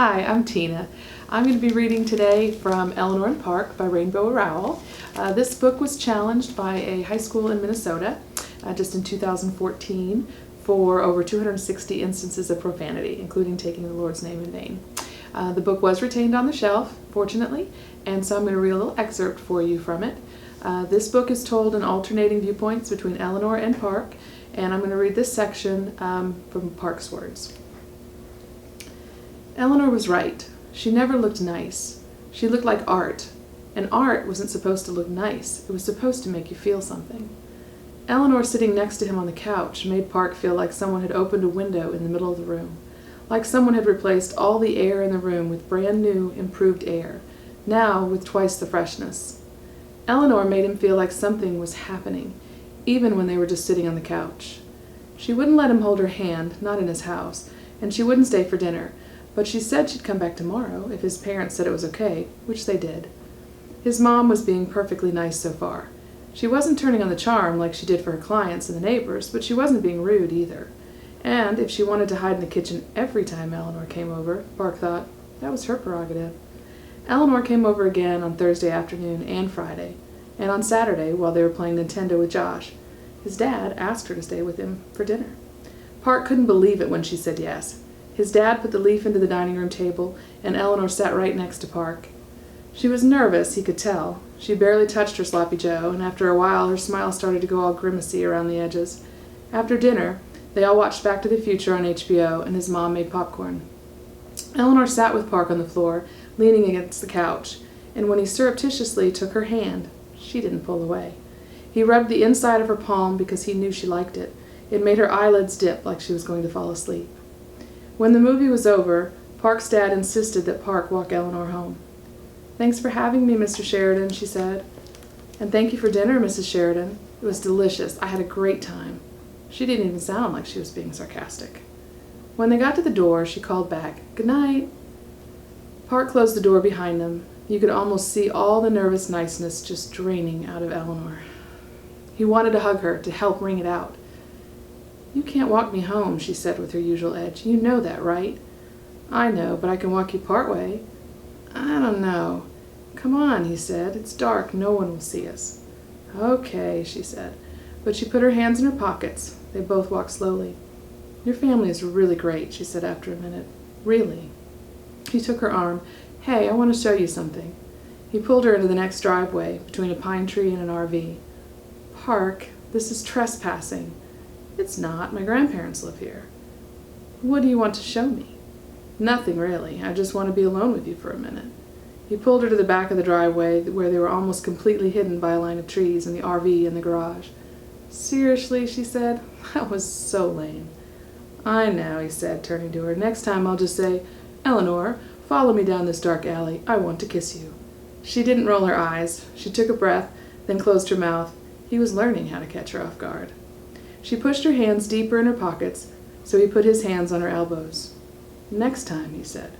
Hi, I'm Tina. I'm going to be reading today from Eleanor and Park by Rainbow Rowell. This book was challenged by a high school in Minnesota just in 2014 for over 260 instances of profanity, including taking the Lord's name in vain. The book was retained on the shelf, fortunately, and so I'm going to read a little excerpt for you from it. This book is told in alternating viewpoints between Eleanor and Park, and I'm going to read this section from Park's words. Eleanor was right. She never looked nice. She looked like art, and art wasn't supposed to look nice. It was supposed to make you feel something. Eleanor sitting next to him on the couch made Park feel like someone had opened a window in the middle of the room, like someone had replaced all the air in the room with brand new, improved air, now with twice the freshness. Eleanor made him feel like something was happening, even when they were just sitting on the couch. She wouldn't let him hold her hand, not in his house, and she wouldn't stay for dinner, but she said she'd come back tomorrow if his parents said it was okay, which they did. His mom was being perfectly nice so far. She wasn't turning on the charm like she did for her clients and the neighbors, but she wasn't being rude either. And if she wanted to hide in the kitchen every time Eleanor came over, Park thought, that was her prerogative. Eleanor came over again on Thursday afternoon and Friday, and on Saturday while they were playing Nintendo with Josh. His dad asked her to stay with him for dinner. Park couldn't believe it when she said yes. His dad put the leaf into the dining room table, and Eleanor sat right next to Park. She was nervous, he could tell. She barely touched her sloppy joe, and after a while her smile started to go all grimacy around the edges. After dinner, they all watched Back to the Future on HBO, and his mom made popcorn. Eleanor sat with Park on the floor, leaning against the couch, and when he surreptitiously took her hand, she didn't pull away. He rubbed the inside of her palm because he knew she liked it. It made her eyelids dip like she was going to fall asleep. When the movie was over, Park's dad insisted that Park walk Eleanor home. "Thanks for having me, Mr. Sheridan," she said. "And thank you for dinner, Mrs. Sheridan. It was delicious. I had a great time." She didn't even sound like she was being sarcastic. When they got to the door, she called back, "Good night." Park closed the door behind them. You could almost see all the nervous niceness just draining out of Eleanor. He wanted to hug her, to help wring it out. "You can't walk me home," she said with her usual edge. "You know that, right?" "I know, but I can walk you part way." "I don't know." "Come on," he said. "It's dark. No one will see us." "Okay," she said. But she put her hands in her pockets. They both walked slowly. "Your family is really great," she said after a minute. "Really." He took her arm. "Hey, I want to show you something." He pulled her into the next driveway, between a pine tree and an RV. "Park, this is trespassing." "It's not. My grandparents live here." "What do you want to show me?" "Nothing, really. I just want to be alone with you for a minute." He pulled her to the back of the driveway, where they were almost completely hidden by a line of trees and the RV in the garage. "Seriously," she said. "That was so lame." "I know," he said, turning to her. "Next time I'll just say, 'Eleanor, follow me down this dark alley. I want to kiss you.'" She didn't roll her eyes. She took a breath, then closed her mouth. He was learning how to catch her off guard. She pushed her hands deeper in her pockets, so he put his hands on her elbows. "Next time," he said,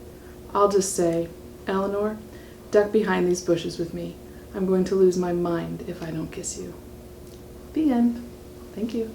"I'll just say, 'Eleanor, duck behind these bushes with me. I'm going to lose my mind if I don't kiss you.'" The end. Thank you.